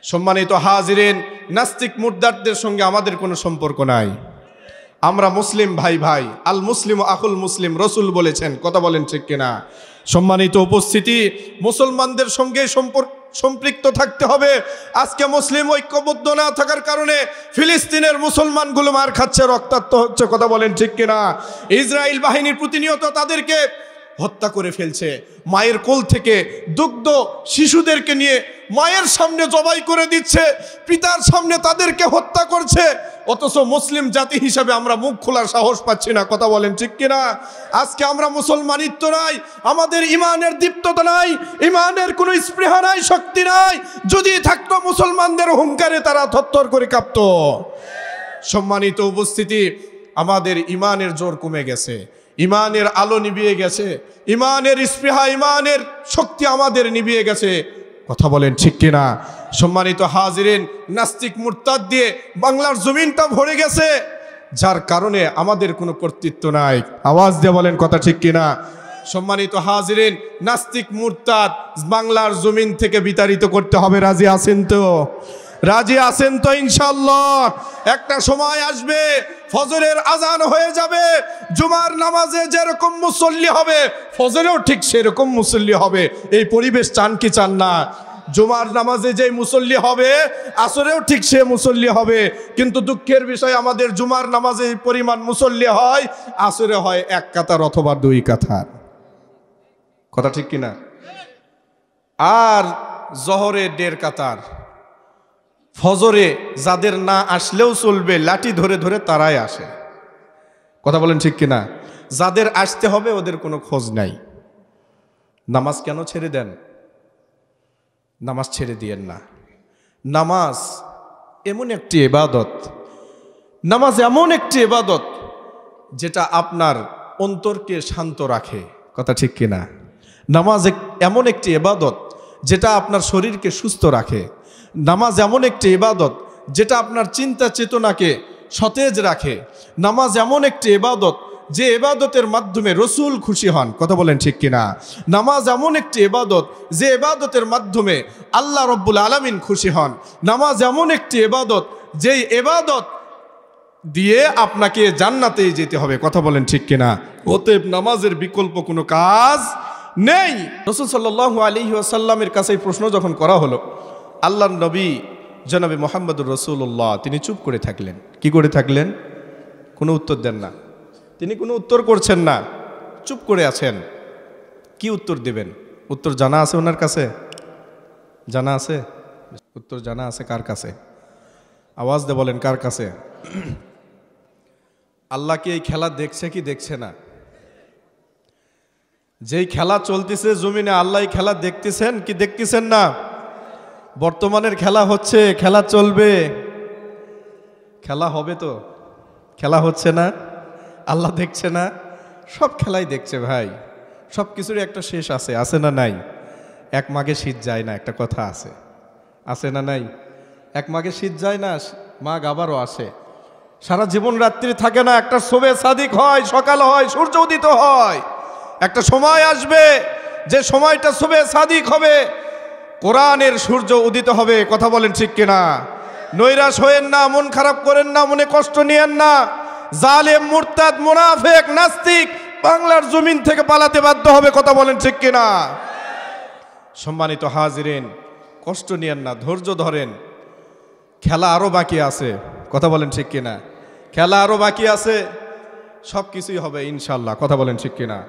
সম্মানিত হাজিরিন, নাস্তিক মুরতাদদের সঙ্গে আমাদের কোনো সম্পর্ক নাই। আমরা মুসলিম ভাই ভাই, আল মুসলিম আখুল মুসলিম, রসুল বলেছেন। কথা বলেন ঠিক কিনা? সম্মানিত উপস্থিতি, মুসলমানদের সঙ্গে সম্পৃক্ত থাকতে হবে। আজকে মুসলিম ঐক্যবদ্ধ না থাকার কারণে ফিলিস্তিনের মুসলমানগুলো মার খাচ্ছে, রক্তাক্ত হচ্ছে। কথা বলেন ঠিক কিনা? ইসরায়েল বাহিনী প্রতিনিয়ত তাদেরকে হত্যা করে ফেলছে। মায়ের কোল থেকে দুগ্ধ শিশুদেরকে নিয়ে মায়ের সামনে জবাই করে দিচ্ছে, পিতার সামনে তাদেরকে হত্যা করছে। অথচ মুসলিম জাতি হিসাবে আমরা মুখ খোলার সাহস পাচ্ছি না। কথা বলেন ঠিক কিনা? আজকে আমরা মুসলমানিত্ব নাই, আমাদের ইমানের দীপ্ততা নাই, ইমানের কোনো স্পৃহা নাই, শক্তি নাই। যদি থাকতো মুসলমানদের হুঙ্কারে তারা থরথর করে কাঁপত। সম্মানিত উপস্থিতি, আমাদের ইমানের জোর কমে গেছে, ইমানের আলো নিভিয়ে গেছে, ইমানের স্পৃহা, ইমানের শক্তি আমাদের নিভিয়ে গেছে। কথা বলেন ঠিক কিনা? সম্মানিত হাজিরিন, নাস্তিক মুরতাদ দিয়ে বাংলার জমিনটা ভরে গেছে, যার কারণে আমাদের কোনো কর্তৃত্ব নাই। আওয়াজ দিয়ে বলেন কথা ঠিক কিনা? সম্মানিত হাজিরিন, নাস্তিক মুরতাদ বাংলার জমিন থেকে বিতাড়িত করতে হবে। রাজি আছেন তো? রাজি আছেন তো ইনশাআল্লাহ? একটা সময় আসবে, ফজরের আজান হয়ে যাবে, জুমার নামাজে যেরকম মুসল্লি হবে ফজরেও ঠিক সেরকম মুসল্লি হবে। এই পরিবেশ চান কি চান না? জুমার নামাজে যে মুসল্লি হবে আসরেও ঠিক সে মুসল্লি হবে। কিন্তু দুঃখের বিষয়, আমাদের জুমার নামাজে পরিমাণ মুসল্লি হয়, আসরে হয় এক কাতার অথবা দুই কাতার। কথা ঠিক কিনা? আর জহরে 1.5 কাতার। ফজরে যাদের না আসলেও চলবে, লাঠি ধরে ধরে তারাই আসে। কথা বলেন ঠিক কিনা? যাদের আসতে হবে ওদের কোনো খোঁজ নাই। নামাজ কেন ছেড়ে দেন? নামাজ ছেড়ে দিয়েন না। নামাজ এমন একটি ইবাদত, নামাজ এমন একটি ইবাদত যেটা আপনার অন্তরকে শান্ত রাখে। কথা ঠিক কিনা? নামাজ এমন একটি ইবাদত যেটা আপনার শরীরকে সুস্থ রাখে। নামাজ এমন একটি ইবাদত যেটা আপনার চিন্তা চেতনাকে সতেজ রাখে। নামাজ এমন একটি ইবাদত যে ইবাদতের মাধ্যমে রসুল খুশি হন। কথা বলেন ঠিক কিনা? নামাজ এমন একটি ইবাদত যে ইবাদতের মাধ্যমে আল্লাহ রব্বুল আলামিন খুশি হন। নামাজ এমন একটি ইবাদত যেই ইবাদত দিয়ে আপনাকে জান্নাতে যেতে হবে। কথা বলেন ঠিক কিনা? অতএব নামাজের বিকল্প কোনো কাজ নেই। রাসূল সাল্লাল্লাহু আলাইহি ওয়াসাল্লামের কাছে প্রশ্ন যখন করা হলো, আল্লাহর নবী জনাবে মুহাম্মদুর রাসূলুল্লাহ তিনি চুপ করে থাকলেন। কি করে থাকলেন? কোনো উত্তর দেন না। তিনি কোনো উত্তর করছেন না, চুপ করে আছেন। কি উত্তর দেবেন? উত্তর জানা আছে ওনার কাছে? জানা আছে? উত্তর জানা আছে কার কাছে? আওয়াজ দিয়ে বলেন কার কাছে? আল্লাহ কি এই খেলা দেখছে কি দেখছে না? যেই খেলা চলতেছে জমিনে, আল্লাহ এই খেলা দেখতেছেন কি দেখতেছেন না? বর্তমানের খেলা হচ্ছে, খেলা চলবে, খেলা হবে তো, খেলা হচ্ছে না? আল্লাহ দেখছে না? সব খেলাই দেখছে ভাই। সব কিছুরই একটা শেষ আছে, আছে না নাই? এক মাঘে শীত যায় না, একটা কথা আছে, আছে না নাই? এক মাঘে শীত যায় না, মাঘ আবারও আসে। সারা জীবন রাত্রি থাকে না, একটা শোবে সাদিক হয়, সকাল হয়, সূর্য উদিত হয়। একটা সময় আসবে যে সময়টা শোবে সাদিক হবে, কোরআনের সূর্য উদিত হবে। কথা বলেন ঠিক কিনা? নৈরাশ হয়েন না, মন খারাপ করেন না, মনে কষ্ট নিয়েন না। জালেম, মুরতাদ, মুনাফিক, নাস্তিক বাংলার জমিন থেকে পালাতে বাধ্য হবে। কথা বলেন ঠিক কিনা? সম্মানিত হাজিরিন, কষ্ট নিয়েন না, ধৈর্য ধরেন। খেলা আরো বাকি আছে। কথা বলেন ঠিক কিনা? খেলা আরো বাকি আছে, সব কিছুই হবে ইনশাআল্লাহ। কথা বলেন ঠিক কিনা?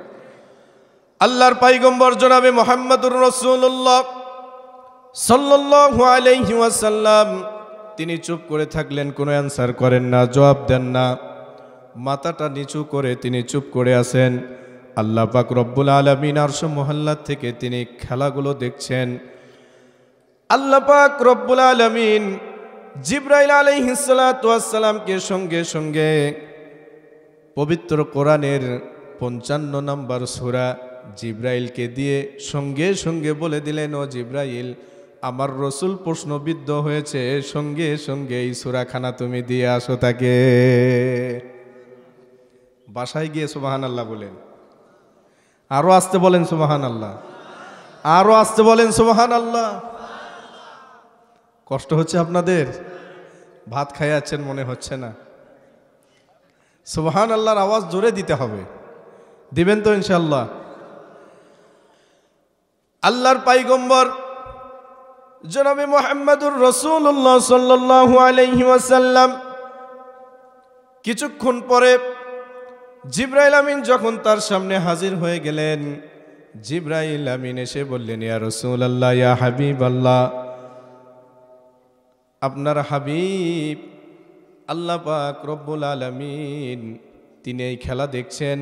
আল্লাহর পয়গম্বর জনাবে মুহাম্মদুর রাসূলুল্লাহ সাল্লাল্লাহু আলাইহি ওয়াসাল্লাম তিনি চুপ করে থাকলেন, কোনো অ্যানসার করেন না, জবাব দেন না, মাথাটা নিচু করে তিনি চুপ করে আছেন। আল্লাহ পাক রব্বুল আলামিন আরশ মহল্লা থেকে তিনি খেলাগুলো দেখছেন। আল্লাহ পাক রব্বুল আলামিন জিবরাইল আলাইহিস সালাতু ওয়াস সালামকে সঙ্গে সঙ্গে পবিত্র কোরআনের 55 নম্বর সূরা জিবরাইলকে দিয়ে সঙ্গে সঙ্গে বলে দিলেন, ও জিবরাইল, আমার রসুল প্রশ্নবিদ্ধ হয়েছে, সঙ্গে সঙ্গে এই সূরাখানা তুমি দিয়ে আসো তাকে। বাসায় গিয়ে সুবহানাল্লাহ বলেন, আরো আসতে বলেন সুবহানাল্লাহ, আরো আসতে বলেন সুবহানাল্লাহ। কষ্ট হচ্ছে আপনাদের? ভাত খাই আছেন মনে হচ্ছে না। সুবহান আল্লাহর আওয়াজ জোরে দিতে হবে, দিবেন তো ইনশাআল্লাহ? আল্লাহর পয়গম্বর জনাবে মুহাম্মদুর রাসূলুল্লাহ সাল্লাল্লাহু আলাইহি ওয়াসাল্লাম কিছুক্ষণ পরে জিবরাইল আমিন যখন তার সামনে হাজির হয়ে গেলেন, জিবরাইল আমিন এসে বললেন, ইয়া রাসূলুল্লাহ, ইয়া হাবিবাল্লাহ, আপনার হাবিব আল্লাহ পাক রব্বুল আলামিন তিনি এই খেলা দেখছেন,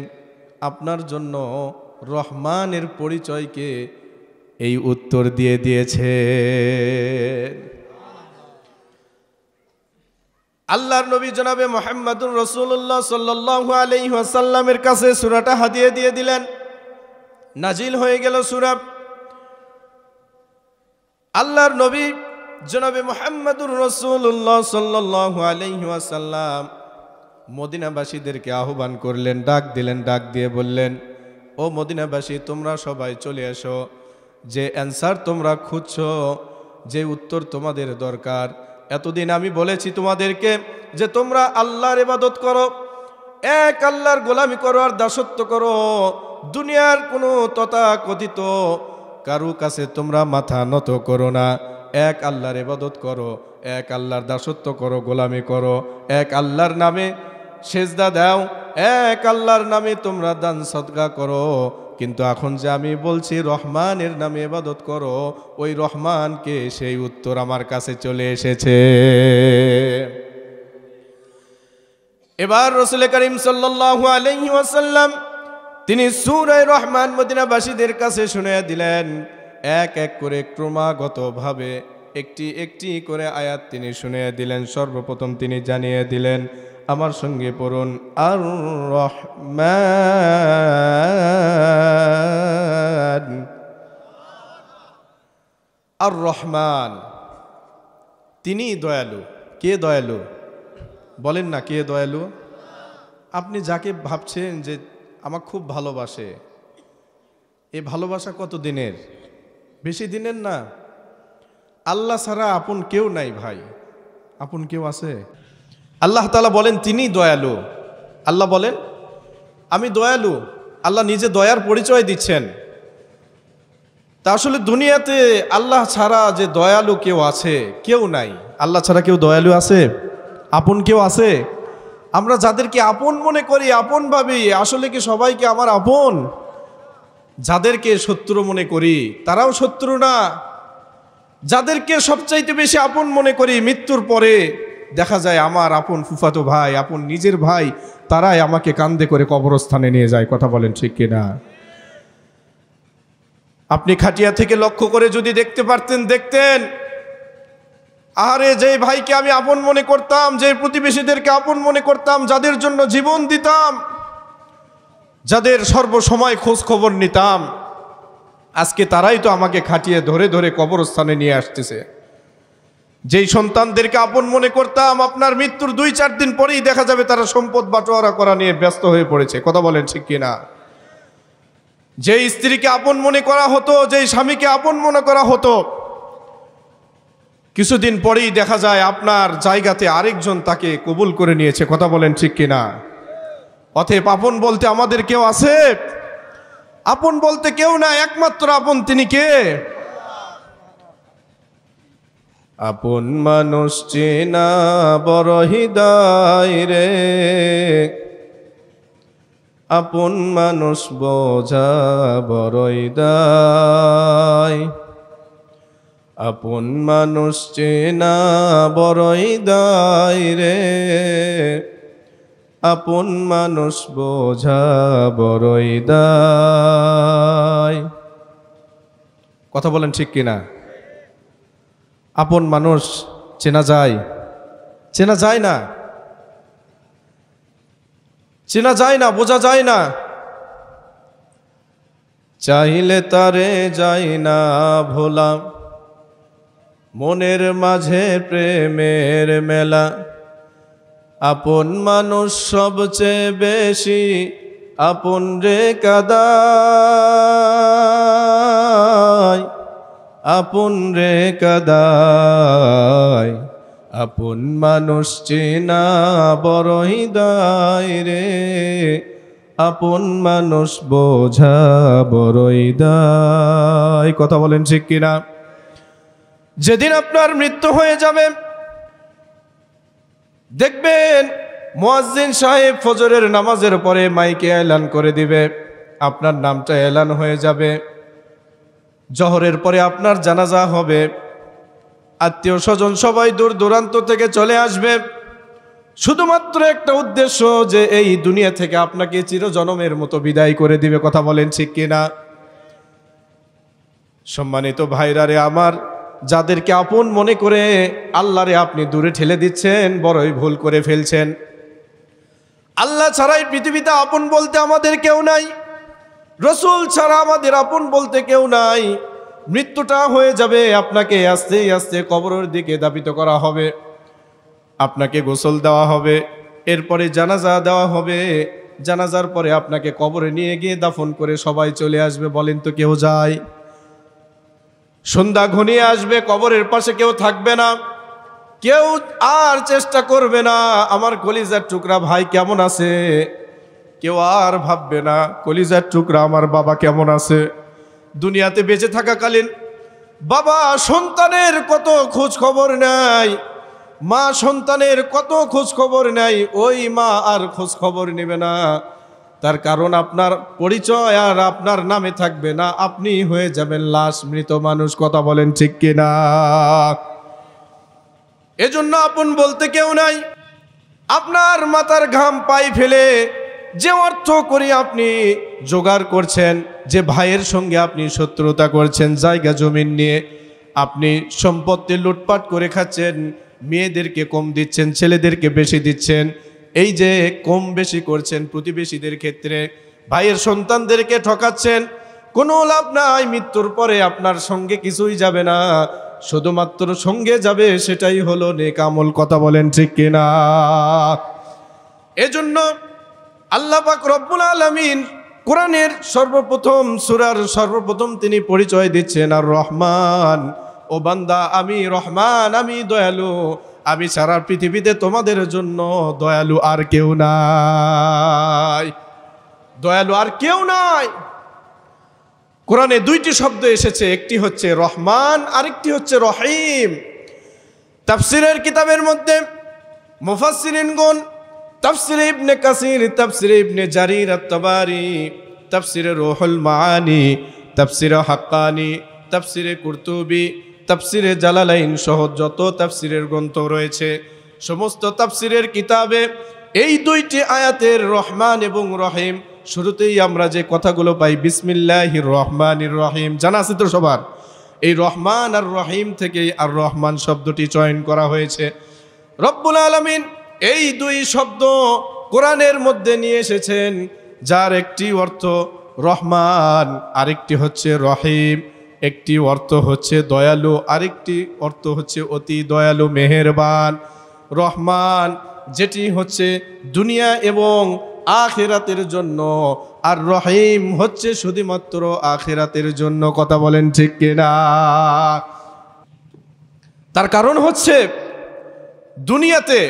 আপনার জন্য রহমানের পরিচয়কে এই উত্তর দিয়ে দিয়েছে। আল্লাহর নবী জনাবে মুহাম্মদুর রাসূলুল্লাহ সাল্লাল্লাহু আলাইহি ওয়াসাল্লামের কাছে সূরাটা হাদিয়া দিয়ে দিলেন। নাজিল হয়ে গেল সূরা। আল্লাহর নবী জনাবে মুহাম্মদুর রাসূলুল্লাহ সাল্লাল্লাহু আলাইহি ওয়াসাল্লাম মদিনাবাসীদেরকে আহ্বান করলেন, ডাক দিলেন, ডাক দিয়ে বললেন, ও মদিনাবাসী, তোমরা সবাই চলে এসো। যে অ্যান্সার তোমরা খুঁজছো, যে উত্তর তোমাদের দরকার, এতদিন আমি বলেছি তোমাদেরকে যে তোমরা আল্লাহর ইবাদত করো, এক আল্লাহর গোলামি করো আর দাসত্ব করো, দুনিয়ার কোনো তথাকথিত কারো কাছে তোমরা মাথা নত করো না, এক আল্লাহর ইবাদত করো, এক আল্লাহর দাসত্ব করো, গোলামি করো, এক আল্লাহর নামে সেজদা দাও, এক আল্লাহর নামে তোমরা দান সদকা করো। কিন্তু এখন যে আমি বলছি রহমানের নামে ইবাদত করো, ওই রহমানকে সেই উত্তর আমার কাছে চলে এসেছে। এবার রাসূল করিম সাল্লাল্লাহু আলাইহি ওয়াসাল্লাম তিনি সূরা রহমান মদিনাবাসীদের কাছে শুনিয়ে দিলেন। এক এক করে ক্রমাগতভাবে একটি একটি করে আয়াত তিনি শুনিয়ে দিলেন। সর্বপ্রথম তিনি জানিয়ে দিলেন, আমার সঙ্গে পড়ুন, আর রহমান। আর রহমান তিনি দয়ালু। কে দয়ালু? বলেন না, কে দয়ালু? আপনি যাকে ভাবছেন যে আমার খুব ভালোবাসে, এই ভালোবাসা কত দিনের? বেশি দিনের না। আল্লাহ ছাড়া আপন কেউ নাই ভাই। আপন কেউ আছে? আল্লাহ তাআলা বলেন তিনি দয়ালু। আল্লাহ বলেন আমি দয়ালু। আল্লাহ নিজে দয়ার পরিচয় দিচ্ছেন। তা আসলে দুনিয়াতে আল্লাহ ছাড়া যে দয়ালু কেউ আছে, কেউ নাই। আল্লাহ ছাড়া কেউ দয়ালু আছে? আপন কেউ আছে? আমরা যাদেরকে আপন মনে করি, আপন ভাবি, আসলে কি সবাইকে আমার আপন? যাদেরকে শত্রু মনে করি তারাও শত্রু না। যাদেরকে সবচাইতে বেশি আপন মনে করি, মৃত্যুর পরে দেখা যায় আমার আপন ফুফাতো ভাই, আপন নিজের ভাই, তারাই আমাকে কাঁধে করে কবরস্থানে নিয়ে যায়। কথা বলেন ঠিক কিনা? আপনি খাটিয়া থেকে লক্ষ্য করে যদি দেখতে পারতেন, দেখতেন আরে যে ভাইকে আমি আপন মনে করতাম, যে প্রতিবেশীদেরকে আপন মনে করতাম, যাদের জন্য জীবন দিতাম, যাদের সর্বসময় খোঁজ খবর নিতাম, আজকে তারাই তো আমাকে খাটিয়ে ধরে ধরে কবরস্থানে নিয়ে আসতেছে। যেই সন্তানদেরকে আপন মনে করতাম, আপনার মৃত্যুর 2-4 দিন পরেই দেখা যাবে তারা সম্পদ বাটোয়ারা করা নিয়ে ব্যস্ত হয়ে পড়েছে। কথা বলেন ঠিক কিনা? যেই স্ত্রীকে আপন মনে করা হতো, যেই স্বামীকে আপন মনে করা হতো, কিছুদিন পরেই দেখা যায় আপনার জায়গাতে আরেকজন তাকে কবুল করে নিয়েছে। কথা বলেন ঠিক কিনা? অতএব আপন বলতে আমাদের কেউ আছে? আপন বলতে কেউ না, একমাত্র আপন তিনি কে? আপন মানুষ চেনা বড় হৃদয় রে, আপন মানুষ বোঝা বড় হৃদয়, আপন মানুষ চেনা বড় হৃদয় রে, আপন মানুষ বোঝা বড় হৃদয়। কথা বলেন ঠিক কিনা? আপন মানুষ চেনা যায়? চেনা যায় না, চেনা যায় না, বোঝা যায় না। চাইলে তারে যায় না ভোলা, মনের মাঝে প্রেমের মেলা, আপন মানুষ সবচেয়ে বেশি আপন রে কাদায়, আপন রে কাদায়, আপন মানুষ চেনা বড়ই দায় রে, আপন মানুষ বোঝা বড়ই দায়। কথা বলেন ঠিক কিনা? যেদিন আপনার মৃত্যু হয়ে যাবে, দেখবেন মুয়াজ্জিন সাহেব ফজরের নামাজের পরে মাইকে এলান করে দিবে, আপনার নামটা এলান হয়ে যাবে। জোহরের পরে আপনার জানাজা হবে, আত্মীয় স্বজন সবাই দূর দূরান্ত থেকে চলে আসবে, শুধুমাত্র একটা উদ্দেশ্য যে এই দুনিয়া থেকে আপনাকে চিরজনমের মতো বিদায় করে দিবে। কথা বলেন ঠিক কিনা? সম্মানিত ভাইরা রে আমার, যাদেরকে আপন মনে করে আল্লাহরে আপনি দূরে ঠেলে দিচ্ছেন, বড়ই ভুল করে ফেলছেন। আল্লাহ ছাড়াই পৃথিবীতে আপন বলতে আমাদের কেউ নাই, রসুল ছাড়া আমাদের আপন বলতে কেউ নাই। মৃত্যুটা হয়ে যাবে, আপনাকে আস্তে আস্তে কবরের দিকে ধাবিত করা হবে, আপনাকে গোসল দেওয়া হবে, এরপরে জানাজা দেওয়া হবে, জানাজার পরে আপনাকে কবরে নিয়ে গিয়ে দাফন করে সবাই চলে আসবে। বলেন তো কেউ যায়? সন্ধ্যা ঘনিয়ে আসবে, কবরের পাশে কেউ থাকবে না, কেউ আর চেষ্টা করবে না আমার কলিজার টুকরা ভাই কেমন আছে, কেউ আর ভাববে না কলিজার টুকরা আমার বাবা কেমন আছে। দুনিয়াতে বেঁচে থাকাকালীন বাবা সন্তানের কত খোঁজ খবর নাই, মা সন্তানের কত খোঁজ খবর নাই, ওই মা আর খোঁজ খবর নেবে না। তার কারণ আপনার পরিচয় আর আপনার নামে থাকবে না, আপনি হয়ে যাবেন লাশ, মৃত মানুষ। কথা বলেন ঠিক কিনা? এজন্য আপন বলতে কেউ নাই। আপনার মাথার ঘাম পায়ে ফেলে যে অর্থ করে আপনি জোগাড় করছেন, যে ভাইয়ের সঙ্গে আপনি শত্রুতা করছেন, জায়গা জমিন নিয়ে আপনি সম্পত্তি লুটপাট করে খাচ্ছেন, মেয়েদেরকে কম দিচ্ছেন, ছেলেদেরকে বেশি দিচ্ছেন, এই যে কম বেশি করছেন প্রতিবেশীদের ক্ষেত্রে, ভাইয়ের সন্তানদেরকে ঠকাচ্ছেন, কোনো লাভ নাই। মৃত্যুর পরে আপনার সঙ্গে কিছুই যাবে না, শুধুমাত্র সঙ্গে যাবে সেটাই হলো নেক আমল। কথা বলেন ঠিক কিনা? এজন্য আল্লাহ পাক রব্বুল আলামিন কোরআনের সর্বপ্রথম সূরার সর্বপ্রথম তিনি পরিচয় দিচ্ছেন আর রহমান। ও বান্দা, আমি রহমান, আমি দয়ালু, আমি সারা পৃথিবীতে তোমাদের জন্য দয়ালু আর কেউ নাই, দয়ালু আর কেউ নাই। কোরআনে দুইটি শব্দ এসেছে, একটি হচ্ছে রহমান, আরেকটি হচ্ছে রহিম। তাফসিরের কিতাবের মধ্যে মুফাসসিরিনগণ তাফসিরে ইবনে কাসির, তাফসিরে ইবনে জারির আত-তাবারি, তাফসিরে রুহুল মাআনি, তাফসিরে হাক্কানি, তাফসিরে কুরতুবি, তাফসিরে জালালাইন সহ যত তাফসিরের গ্রন্থ রয়েছে, সমস্ত তাফসিরের কিতাবে এই দুইটি আয়াতের রহমান এবং রহিম শুরুতেই আমরা যে কথাগুলো পাই, বিসমিল্লাহির রহমানির রহিম, জানা আছে তো সবার? এই রহমান আর রহিম থেকেই আর রহমান শব্দটি চয়ন করা হয়েছে। রব্বুল আলামিন এই দুই শব্দ কোরআনের মধ্যে নিয়ে এসেছেন, যার একটি অর্থ রহমান, আরেকটি হচ্ছে রহিম। একটি অর্থ হচ্ছে দয়ালু, আরেকটি অর্থ হচ্ছে অতি দয়ালু মেহেরবান। রহমান যেটি হচ্ছে দুনিয়া এবং আখিরাতের জন্য, আর রহিম হচ্ছে শুধুমাত্র আখিরাতের জন্য। কথা বলেন ঠিক কিনা? তার কারণ হচ্ছে দুনিয়াতে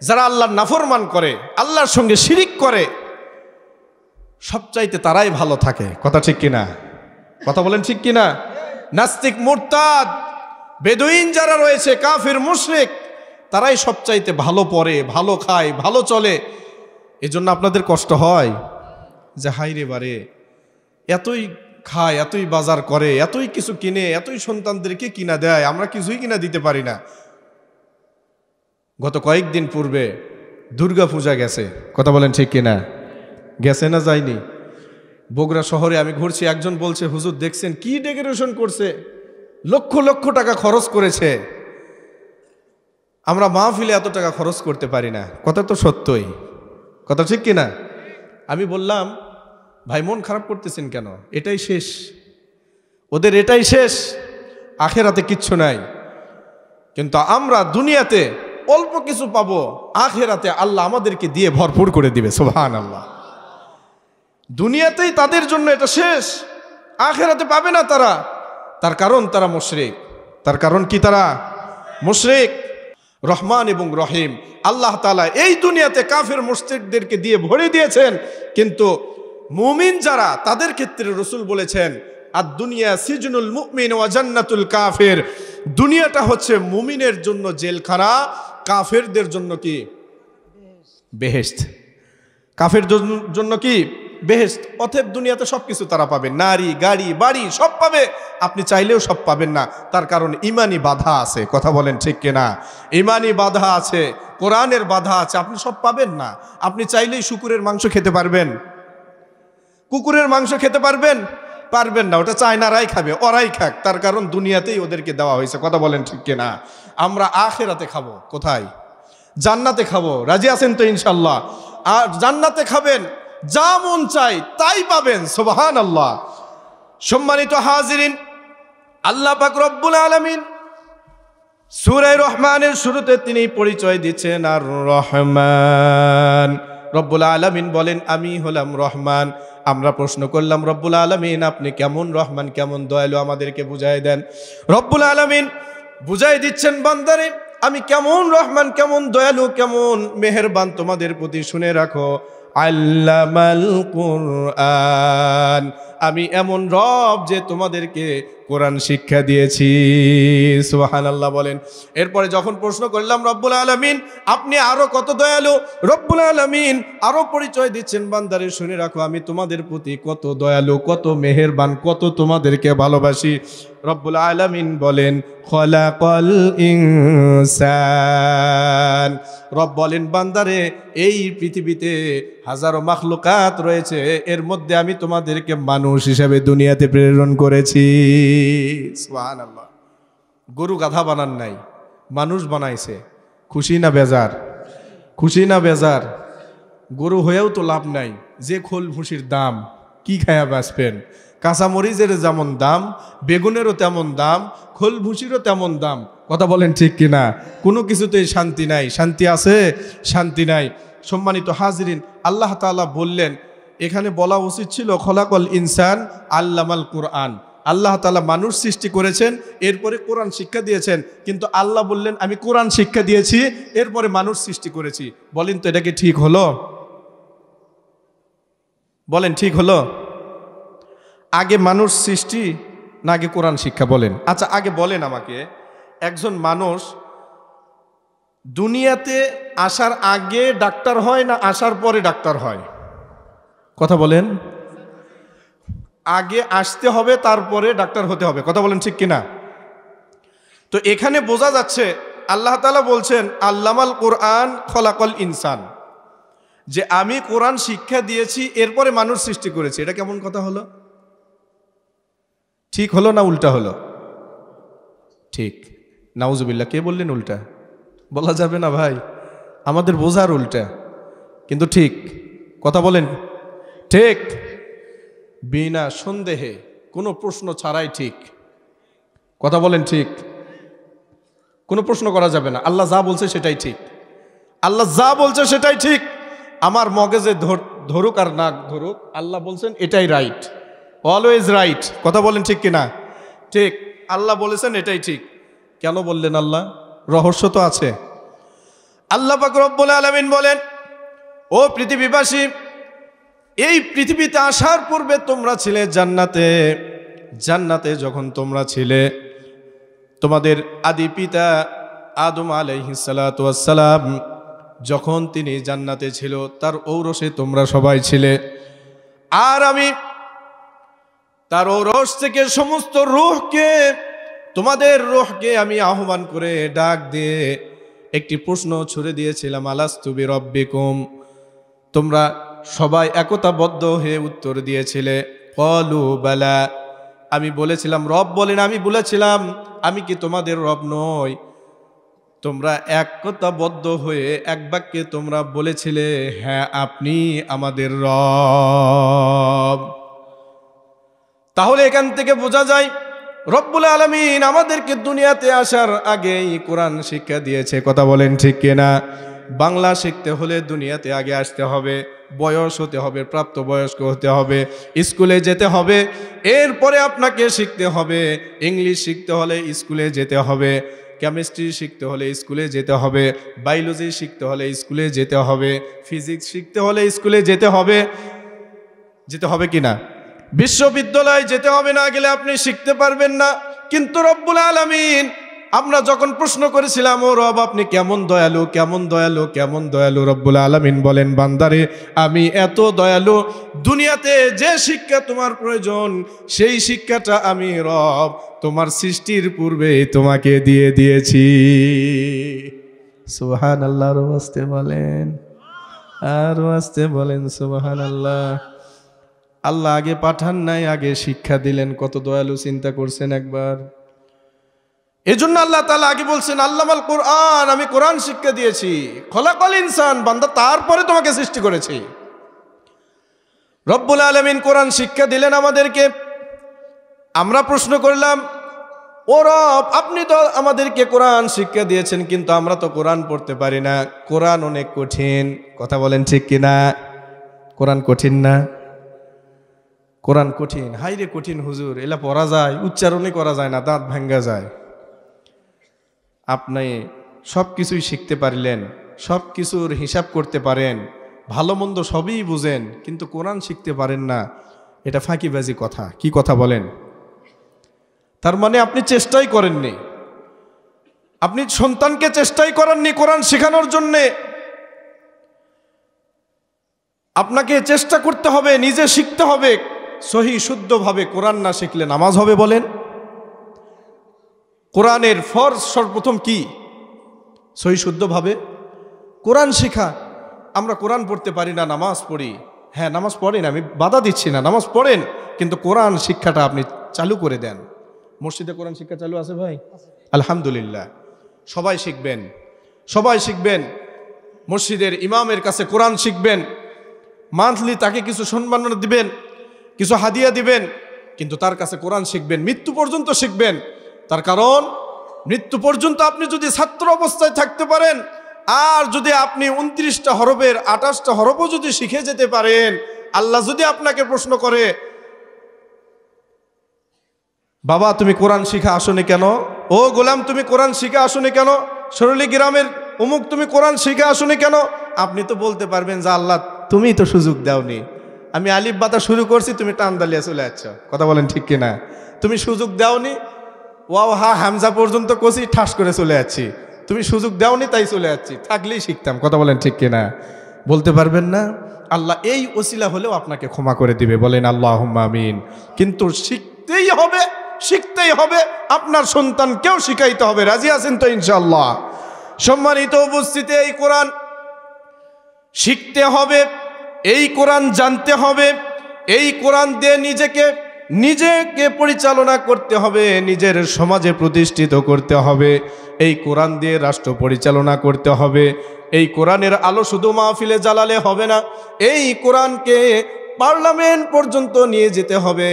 যারা আল্লাহর নাফরমান করে, আল্লাহর সঙ্গে শিরিক করে, সবচাইতে তারাই ভালো থাকে। কথা ঠিক কিনা? কথা বলেন ঠিক কিনা? নাস্তিক, মুরতাদ, বেদুইন যারা রয়েছে, কাফির, মুশরিক, তারাই সবচাইতে ভালো পড়ে, ভালো খায়, ভালো চলে। এজন্য আপনাদের কষ্ট হয় যে হাই রে বারে, এতই খায়, এতই বাজার করে, এতই কিছু কিনে, এতই সন্তানদেরকে কিনা দেয়, আমরা কিছুই কিনা দিতে পারি না। গত কয়েকদিন পূর্বে দুর্গা পূজা গেছে। কথা বলেন ঠিক কিনা? গেছে না যায়নি? বগুড়া শহরে আমি ঘুরছি, একজন বলছে, হুজুর দেখছেন কি ডেকোরেশন করছে, লক্ষ লক্ষ টাকা খরচ করেছে, আমরা মাহফিলে এত টাকা খরচ করতে পারি না। কথা তো সত্যই, কথা ঠিক কিনা? আমি বললাম, ভাই মন খারাপ করতেছেন কেন? এটাই শেষ, ওদের এটাই শেষ, আখেরাতে কিচ্ছু নাই। কিন্তু আমরা দুনিয়াতে অল্প কিছু পাবো, আখেরাতে আল্লাহ আমাদেরকে দিয়ে ভরপুর করে দিবে। সুবহানাল্লাহ। দুনিয়াতেই তাদের জন্য এটা শেষ, আখেরাতে পাবে না তারা। তার কারণ তারা মুশরিক। তার কারণ কি? তারা মুশরিক। রহমান এবং রহিম আল্লাহ তাআলা এই দুনিয়াতে কাফের মুশরিকদেরকে দিয়ে ভরে দিয়েছেন, কিন্তু মুমিন যারা তাদের ক্ষেত্রে রাসূল বলেছেন আর দুনিয়া সিজনুল মুমিন ওয়া জান্নাতুল কাফির, দুনিয়াটা হচ্ছে মুমিনের জন্য জেলখানা, কাফেরদের জন্য কি? বেহেশত। কাফের জন্য কি? বেহেশত। অতএব দুনিয়াতে সবকিছু তারা পাবে, নারী, গাড়ি, বাড়ি সব পাবে, আপনি চাইলেও সব পাবেন না। তার কারণ ইমানি বাধা আছে। কথা বলেন ঠিক কিনা? ইমানি বাধা আছে, কোরআনের বাধা আছে, আপনি সব পাবেন না। আপনি চাইলেই শুকুরের মাংস খেতে পারবেন? কুকুরের মাংস খেতে পারবেন? পারবেন না। ওটা চায়নারাই খাবে, ওরাই খাক, তার কারণ দুনিয়াতেই ওদেরকে দেওয়া হয়েছে। কথা বলেন ঠিক কিনা? আমরা আখিরাতে খাবো কোথায়? জান্নাতে খাবো। রাজি আছেন তো ইনশাল্লাহ? আর জান্নাতে খাবেন, যা মন চাই তাই পাবেন। সুবহানাল্লাহ। সম্মানিত হাজিরিন, আল্লাহ পাক রব্বুল আলামিন সূরা রহমানের শুরুতে তিনি পরিচয় দিচ্ছেন আর রহমান। রব্বুল আলামিন বলেন আমি হলাম রহমান। আমরা প্রশ্ন করলাম রব্বুল আলামিন আপনি কেমন রহমান, কেমন দয়ালু, আমাদেরকে বুঝাই দেন। রব্বুল আলামিন বুঝাই দিচ্ছেন বান্দারে আমি কেমন রহমান, কেমন দয়ালু, কেমন মেহেরবান তোমাদের প্রতি, শুনে রাখো। আল্লামাল কুরআন, আমি এমন রব যে তোমাদেরকে কোরআন শিক্ষা দিয়েছি। সুবহানাল্লাহ বলেন। এরপরে যখন প্রশ্ন করলাম রব্বুল আলামিন আপনি আরো কত দয়ালু, রব্বুল আলামিন আরো পরিচয় দিচ্ছেন বান্দারে শুনে রাখো আমি তোমাদের প্রতি কত দয়ালু, কত মেহেরবান, কত তোমাদেরকে ভালোবাসি। রব্বুল আলামিন বলেন খলাকাল ইনসান, রব বলেন বান্দারে এই পৃথিবীতে হাজারো মাখলুকাত রয়েছে, এর মধ্যে আমি তোমাদেরকে মানুষ হিসেবে দুনিয়াতে প্রেরণ করেছি। সুবহানাল্লাহ। গরু গাধা বানান নাই, মানুষ বানাইছে। খুশি না বেজার? খুশি না বেজার? গরু হয়েও তো লাভ নাই, যে খোল ভুসির দাম, কি খায়া বাঁচবেন? কাঁচামরিচের যেমন দাম, বেগুনেরও তেমন দাম, খোল ভুসিরও তেমন দাম। কথা বলেন ঠিক কিনা? কোনো কিছুতেই শান্তি নাই। শান্তি আছে? শান্তি নাই। সম্মানিত হাজিরিন, আল্লাহ তাআলা বললেন, এখানে বলা উচিত ছিল খলাকল ইনসান আল্লামাল কুরআন। আল্লাহ তাআলা মানুষ সৃষ্টি করেছেন, এরপরে কোরআন শিক্ষা দিয়েছেন, কিন্তু আল্লাহ বললেন আমি কোরআন শিক্ষা দিয়েছি, এরপরে মানুষ সৃষ্টি করেছি। বলেন তো এটা কি ঠিক হলো? বলেন ঠিক হলো? আগে মানুষ সৃষ্টি না আগে কোরআন শিক্ষা? বলেন। আচ্ছা আগে বলেন আমাকে, একজন মানুষ দুনিয়াতে আসার আগে ডাক্তার হয় না আসার পরে ডাক্তার হয়? কথা বলেন। আগে আসতে হবে, তারপরে ডাক্তার হতে হবে। কথা বলেন ঠিক কিনা? তো এখানে বোঝা যাচ্ছে আল্লাহ তাআলা বলছেন আল্লামাল কুরআন খলাকল ইনসান, যে আমি কোরআন শিক্ষা দিয়েছি এরপরে মানুষ সৃষ্টি করেছি। এটা কেমন কথা হলো? ঠিক হলো না উল্টা হলো? ঠিক। নাউজুবিল্লাহ। কে বললেন উল্টা? বলা যাবে না ভাই, আমাদের বোঝার উল্টা, কিন্তু ঠিক। কথা বলেন ঠিক, বিনা সন্দেহে, কোনো প্রশ্ন ছাড়াই ঠিক। কথা বলেন ঠিক, কোনো প্রশ্ন করা যাবে না। আল্লাহ যা বলছে সেটাই ঠিক, আল্লাহ যা বলছে সেটাই ঠিক। আমার মগজে ধরুক আর না ধরুক, আল্লাহ বলছেন এটাই রাইট, অলওয়েজ রাইট। কথা বলেন ঠিক কিনা? ঠিক। আল্লাহ বলেছেন এটাই ঠিক। কেন বললেন আল্লাহ? রহস্য তো আছে। আল্লাহ পাক রব্বুল আলামিন বলেন ও পৃথিবীবাসী, এই পৃথিবীতে আসার পূর্বে তোমরা ছিলে জান্নাতে। জান্নাতে যখন তোমরা ছিলে, তোমাদের আদি পিতা আদম আলাইহিস সালাতু ওয়াস সালাম যখন তিনি জান্নাতে ছিল, তার ঔরসে তোমরা সবাই ছিলে। আর আমি তার ঔরস থেকে সমস্ত রূহকে, তোমাদের রূহকে আমি আহ্বান করে ডাক দিয়ে একটি প্রশ্ন ছুড়ে দিয়েছিলাম, আলাস্তু বিরব্বিকুম। তোমরা সবাই একতাবদ্ধ হয়ে উত্তর দিয়েছিলে ক্বালু বালা। আমি বলেছিলাম, রব বলেন আমি বলেছিলাম আমি কি তোমাদের রব নই? তোমরা একতাবদ্ধ হয়ে এক বাক্যে তোমরা বলেছিলে হ্যাঁ আপনি আমাদের রব। তাহলে এখান থেকে বোঝা যায় রব্বুল আলামিন আমাদেরকে দুনিয়াতে আসার আগেই কোরআন শিক্ষা দিয়েছে। কথা বলেন ঠিক কিনা? বাংলা শিখতে হলে দুনিয়াতে আগে আসতে হবে, বয়স হতে হবে, প্রাপ্তবয়স্ক হতে হবে, স্কুলে যেতে হবে, এরপরে আপনাকে শিখতে হবে। ইংলিশ শিখতে হলে স্কুলে যেতে হবে, কেমিস্ট্রি শিখতে হলে স্কুলে যেতে হবে, বায়োলজি শিখতে হলে স্কুলে যেতে হবে, ফিজিক্স শিখতে হলে স্কুলে যেতে হবে। যেতে হবে কি না? বিশ্ববিদ্যালয়ে যেতে হবে, না গেলে আপনি শিখতে পারবেন না। কিন্তু রব্বুল আলামিন, আমরা যখন প্রশ্ন করেছিলাম, ও রব আপনি কেমন দয়ালু, কেমন দয়ালু, কেমন দয়ালু, রব্বুল আলামিন বলেন, বান্দারে আমি এত দয়ালু, দুনিয়াতে যে শিক্ষা তোমার প্রয়োজন সেই শিক্ষাটা আমি রব তোমার সৃষ্টির পূর্বে তোমাকে দিয়ে দিয়েছি। সুবহানাল্লাহ, আরো আসতে বলেন, আরো আসতে বলেন সুবহানাল্লাহ। আল্লাহ আগে পাঠান নাই, আগে শিক্ষা দিলেন। কত দয়ালু, চিন্তা করছেন একবার? এজন্য আল্লাহ তাআলা আগে বলছেন আল্লামাল কোরআন, আমি কোরআন শিক্ষা দিয়েছি। খলাকাল ইনসান, বান্দা তারপরে তোমাকে সৃষ্টি করেছি। রব্বুল আলামিন কোরআন শিক্ষা দিলেন আমাদেরকে। আমরা প্রশ্ন করলাম, ও রব আপনি তো আমাদেরকে কোরআন শিক্ষা দিয়েছেন, কিন্তু আমরা তো কোরআন পড়তে পারি না, কোরআন অনেক কঠিন। কথা বলেন ঠিক কিনা? কোরআন কঠিন না? কোরআন কঠিন, হাইরে কঠিন হুজুর, এলা পড়া যায়, উচ্চারণই করা যায় না, দাঁত ভাঙ্গা যায়। আপনি সব কিছুই শিখতে পারলেন, সব কিছুর হিসাব করতে পারেন, ভালো মন্দ সবই বুঝেন, কিন্তু কোরআন শিখতে পারেন না, এটা ফাঁকিবাজি কথা। কি কথা বলেন? তার মানে আপনি চেষ্টাই করেননি, আপনি সন্তানকে চেষ্টাই করেননি কোরআন শেখানোর জন্যে। আপনাকে চেষ্টা করতে হবে, নিজে শিখতে হবে। সহি শুদ্ধভাবে কোরআন না শিখলে নামাজ হবে বলেন? কোরআনের ফরজ সর্বপ্রথম কি? সহি শুদ্ধভাবে কোরআন শেখা। আমরা কোরআন পড়তে পারি না, নামাজ পড়ি। হ্যাঁ, নামাজ পড়েন, আমি বাধা দিচ্ছি না, নামাজ পড়েন, কিন্তু কোরআন শিক্ষাটা আপনি চালু করে দেন। মসজিদে কোরআন শিক্ষা চালু আছে ভাই? আলহামদুলিল্লাহ। সবাই শিখবেন, সবাই শিখবেন। মসজিদের ইমামের কাছে কোরআন শিখবেন, মান্থলি তাকে কিছু সম্মাননা দিবেন, কিছু হাদিয়া দিবেন, কিন্তু তার কাছে কোরআন শিখবেন, মৃত্যু পর্যন্ত শিখবেন। তার কারণ মৃত্যু পর্যন্ত আপনি যদি ছাত্র অবস্থায় থাকতে পারেন, আর যদি আপনি 29টা হরফের 28টা হরফও যদি শিখে যেতে পারেন, আল্লাহ যদি আপনাকে প্রশ্ন করে, বাবা তুমি কোরআন শিখা আসনি কেন? ও গোলাম তুমি কোরআন শিখা আসনি কেন? সরলি গ্রামের অমুক তুমি কোরআন শিখে আসনি কেন? আপনি তো বলতে পারবেন যে আল্লাহ তুমি তো সুযোগ দাওনি, আমি আলিফ বাতা শুরু করছি, তুমি টান দালিয়া চলে যাচ্ছ। কথা বলেন ঠিক কিনা? তুমি সুযোগ দাওনি, ওয়াও হা হামজা পর্যন্ত কষি ঠাস করে চলে যাচ্ছি, তুমি সুযোগ দাওনি তাই চলে যাচ্ছি, থাকলেই শিখতাম। কথা বলেন ঠিক কিনা? বলতে পারবেন না? আল্লাহ এই ওসিলা হলেও আপনাকে ক্ষমা করে দিবে, বলেন আল্লাহুম্মা আমিন। কিন্তু শিখতেই হবে, শিখতেই হবে, আপনার সন্তানকেও শিখাইতে হবে। রাজি আছেন তো ইনশাআল্লাহ? সম্মানিত উপস্থিতি, এই কোরআন শিখতে হবে, এই কোরআন জানতে হবে, এই কোরআন দিয়ে নিজেকে পরিচালনা করতে হবে, নিজের সমাজে প্রতিষ্ঠিত করতে হবে, এই কোরআন দিয়ে রাষ্ট্র পরিচালনা করতে হবে। এই কোরআনের আলো শুধু মাহফিলে জ্বালালে হবে না, এই কোরআনকে পার্লামেন্ট পর্যন্ত নিয়ে যেতে হবে,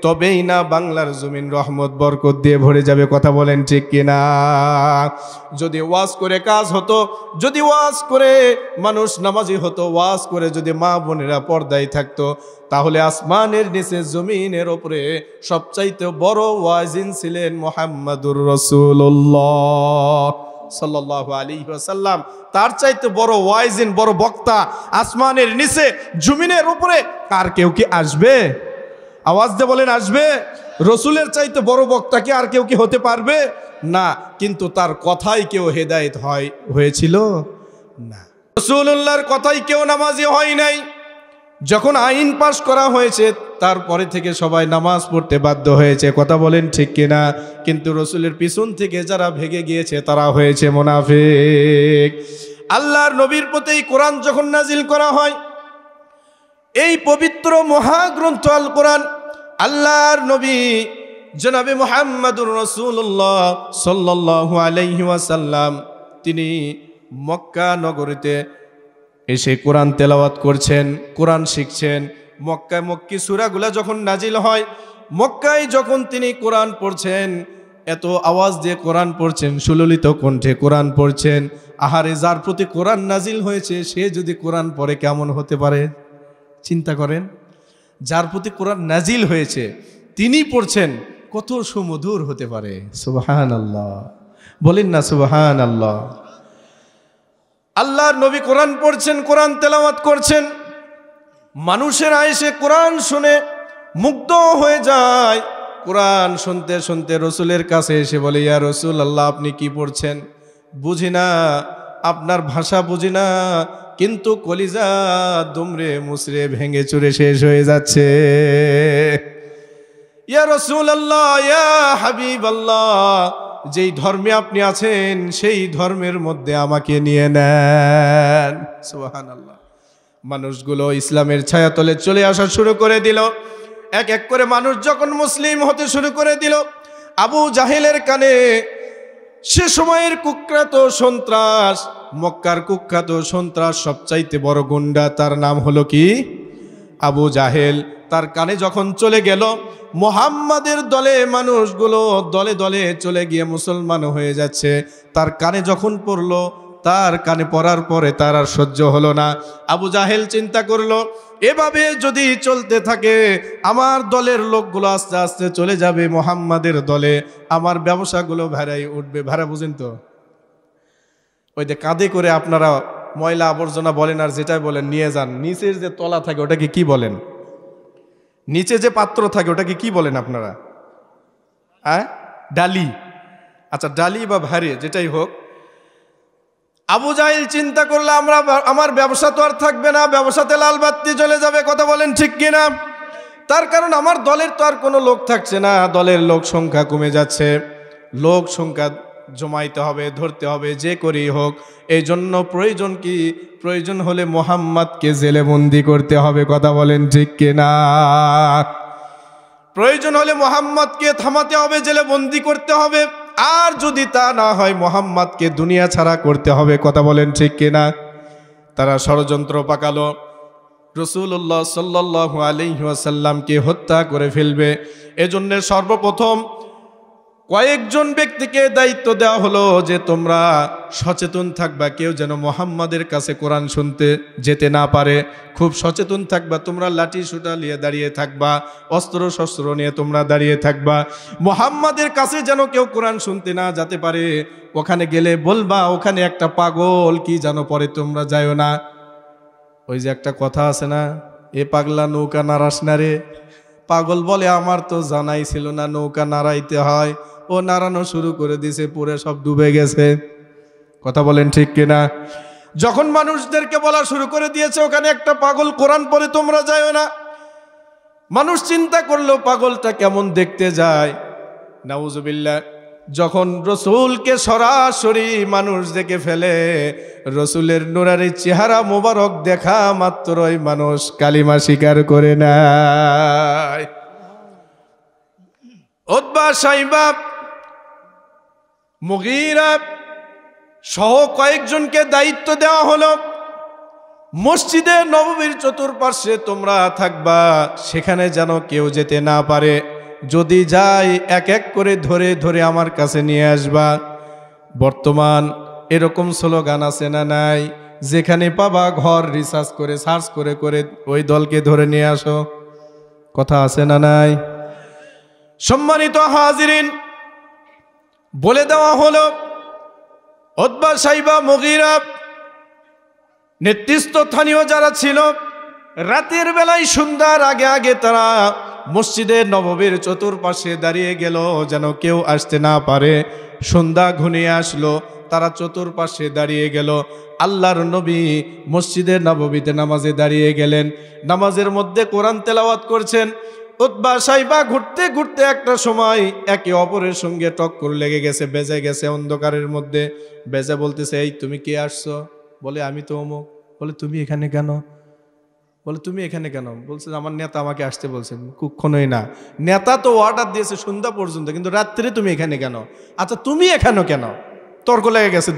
তবেই না বাংলার জমিন রহমত বরকত দিয়ে ভরে যাবে। কথা বলেন ঠিক কিনা? যদি ওয়াজ করে কাজ হতো, যদি ওয়াজ করে মানুষ নামাজি হতো, ওয়াজ করে যদি মা বোনেরা পর্দায় থাকতো, তাহলে আসমানের নিচে জমিনের ওপরে সবচাইতে বড় ওয়াজিন ছিলেন মুহাম্মাদুর রাসূলুল্লাহ সাল্লাল্লাহু আলাইহি ওয়াসাল্লাম। তার চাইতে বড় ওয়াইজিন, বড় বক্তা আসমানের নিচে জমিনের উপরে আর কেউ কি আসবে? আওয়াজ দিয়ে বলেন, আসবে? রসুলের চাইতে বড় বক্তা কি আর কেউ কি হতে পারবে? না। কিন্তু তার কথাই কেউ হেদায়েত হয়েছিল না, রাসূলুল্লাহর কথাই কেউ নামাজি হয় নাই। যখন আইন পাশ করা হয়েছে তারপরে থেকে সবাই নামাজ পড়তে বাধ্য হয়েছে। কথা বলেন ঠিক কিনা? কিন্তু রসুলের পিছন থেকে যারা ভেগে গিয়েছে তারা হয়েছে মুনাফিক। আল্লাহর নবীর প্রতি কোরআন যখন নাজিল করা হয়, এই পবিত্র মহাগ্রন্থ আল কোরআন, আল্লাহর নবী জনাবে মুহাম্মাদুর রাসূলুল্লাহ সাল্লাল্লাহু আলাইহি ওয়াসাল্লাম তিনি মক্কা নগরীতে এসে কোরআন তেলাওয়াত করছেন, কোরআন শিখছেন। মক্কায় মক্কি সূরাগুলা যখন নাজিল হয়, মক্কায় যখন তিনি কোরআন পড়ছেন, এত আওয়াজ দিয়ে কোরআন পড়ছেন, সুললিত কণ্ঠে কোরআন পড়ছেন। আহারে, যার প্রতি কোরআন নাজিল হয়েছে সে যদি কোরআন পড়ে কেমন হতে পারে চিন্তা করেন। যার প্রতি কোরআন নাজিল হয়েছে তিনি পড়ছেন, কত সুমধুর হতে পারে। সুবহানাল্লাহ, বলেন না সুবহানাল্লাহ। আল্লাহর নবী কোরআন পড়ছেন, কোরআন তেলাওয়াত করছেন, মানুষেরা এসে কোরআন শুনে মুগ্ধ হয়ে যায়। কোরআন শুনতে শুনতে রসুলের কাছে এসে বলে, ইয়া রসুল আল্লাহ, আপনি কি পড়ছেন? বুঝি না, আপনার ভাষা বুঝি না, কিন্তু কলিজা দুমড়ে মুচড়ে ভেঙে চুরে শেষ হয়ে যাচ্ছে। ইয়া রসুল আল্লাহ, ইয়া হাবিব আল্লাহ, যেই ধর্মে আপনি আছেন সেই ধর্মের মধ্যে আমাকে নিয়ে নেন। সুবহানাল্লাহ। মানুষগুলো ইসলামের ছায়াতলে চলে আসা শুরু করে দিল। এক এক করে মানুষ যখন মুসলিম হতে শুরু করে দিল, আবু জাহেলের কানে সে সময়ের কুখ্যাত সন্ত্রাস, মক্কার কুখ্যাত সন্ত্রাস, সবচাইতে বড় গুন্ডা, তার নাম হলো কি? আবু জাহেল। তার কানে যখন চলে গেল, মুহাম্মাদের দলে মানুষগুলো দলে দলে চলে গিয়ে মুসলমান হয়ে যাচ্ছে। তার কানে যখন পড়লো, তার কানে পড়ার পরে তার আর সহ্য হলো না। আবু জাহেল চিন্তা করলো, এভাবে যদি চলতে থাকে আমার দলের লোকগুলো আস্তে আস্তে চলে যাবে মুহাম্মাদের দলে, আমার ব্যবসাগুলো ভাড়াই উঠবে। ভাড়া বুঝেন তো, ওই যে কাঁধে করে আপনারা ময়লা আবর্জনা বলেন আর যেটাই বলেন নিয়ে যান, নিচের যে তলা থাকে ওটাকে কি বলেন? নিচে যে পাত্র থাকে ওটাকে কি বলেন আপনারা? ডালি। আচ্ছা, ডালি বা ভারী যেটাই হোক, আবু জাহেল চিন্তা করলে আমার ব্যবসা তো আর থাকবে না, ব্যবসাতে লাল বাতি চলে যাবে। কথা বলেন ঠিক কিনা? তার কারণ আমার দলের তো আর কোনো লোক থাকছে না, দলের লোক সংখ্যা কমে যাচ্ছে, লোক সংখ্যা জমাইতে হবে, ধরতে হবে, যে করেই হোক। এই জন্য প্রয়োজন কি? প্রয়োজন হলে মুহাম্মাদকে জেলে বন্দি করতে হবে। কথা বলেন ঠিক কিনা? প্রয়োজন হলে মুহাম্মাদকে থামাতে হবে, জেলে বন্দি করতে হবে। আর যদি তা না হয় মুহাম্মাদকে দুনিয়া ছাড়া করতে হবে। কথা বলেন ঠিক কিনা? তারা ষড়যন্ত্র পাকালো, রাসূলুল্লাহ সাল্লাল্লাহু আলাইহি ওয়াসাল্লামকে হত্যা করে ফেলবে। এজন্য সর্বপ্রথম কয়েকজন ব্যক্তিকে দায়িত্ব দেওয়া হলো যে তোমরা সচেতন থাকবা, কেউ যেন মুহাম্মাদের কাছে কোরআন শুনতে যেতে না পারে। খুব সচেতন থাকবা, তোমরা লাঠি সুটা নিয়ে দাঁড়িয়ে থাকবা, অস্ত্র শস্ত্র নিয়ে তোমরা দাঁড়িয়ে থাকবা। মুহাম্মাদের কাছে যেন কেউ কোরআন শুনতে না যেতে পারে। ওখানে গেলে বলবা ওখানে একটা পাগল কি জানো পরে, তোমরা যাইও না। ওই যে একটা কথা আছে না, এ পাগলা নৌকা নাড়াস না রে। পাগল বলে আমার তো জানাই ছিল না নৌকা নাড়াইতে হয়, ও নাড়ানো শুরু করে দিয়েছে, পুরে সব ডুবে গেছে। কথা বলেন ঠিক কিনা? যখন মানুষদেরকে বলা শুরু করে দিয়েছে ওখানে একটা পাগল কোরআন পড়ে, তোমরা যাইও না। মানুষ চিন্তা করলো পাগলটা কেমন দেখতে যায়। নাউজুবিল্লাহ। যখন রসুলকে সরাসরি মানুষ দেখে ফেলে, রসুলের নুরারি চেহারা মোবারক দেখা মাত্রই মানুষ কালিমা স্বীকার করে নেয়। উতবা, সাইবা, মুগীরা সহ কয়েকজনকে দায়িত্ব দেওয়া হলো, মসজিদে নববীর চতুর্পার্শ্বে তোমরা থাকবা, সেখানে যেন কেউ যেতে না পারে। যদি যায় এক এক করে ধরে ধরে আমার কাছে নিয়ে আসবা। বর্তমান এরকম স্লোগান আছে না নাই? যেখানে পাবা ঘর রিসার্চ করে সার্চ করে করে ওই দলকে ধরে নিয়ে আসো। কথা আছে না নাই? সম্মানিত হাজিরিন, বলে দেওয়া হলো উতবা, সাইবা, মুগীরা নেতৃস্থানীয় যারা ছিল, রাতের বেলায় সন্ধ্যার আগে আগে তারা মসজিদে নববীর চতুর্পাশে দাঁড়িয়ে গেল যেন কেউ আসতে না পারে। সন্ধ্যা ঘনিয়ে আসলো, তারা চতুর্পাশে দাঁড়িয়ে গেল। আল্লাহর নবী মসজিদের নববীতে নামাজে দাঁড়িয়ে গেলেন, নামাজের মধ্যে কোরআন তেলাওয়াত করছেন। উতবা, সাইবা ঘুরতে ঘুরতে একটা সময় একে অপরের সঙ্গে টক্কর লেগে গেছে, বেজে গেছে অন্ধকারের মধ্যে। বেজে বলতেছে, এই তুমি কে আসছো? বলে আমি তো অমুক। বলে তুমি এখানে কেন? বলে তুমি এখানে কেন? বলছে আমার নেতা আমাকে আসতে বলছেন। কখনোই না, নেতা তো অর্ডার দিয়েছে সন্ধ্যা পর্যন্ত, কিন্তু রাত্রে তুমি এখানে কেন? আচ্ছা তুমি এখানে কেন? তর্ক লেগে গেছে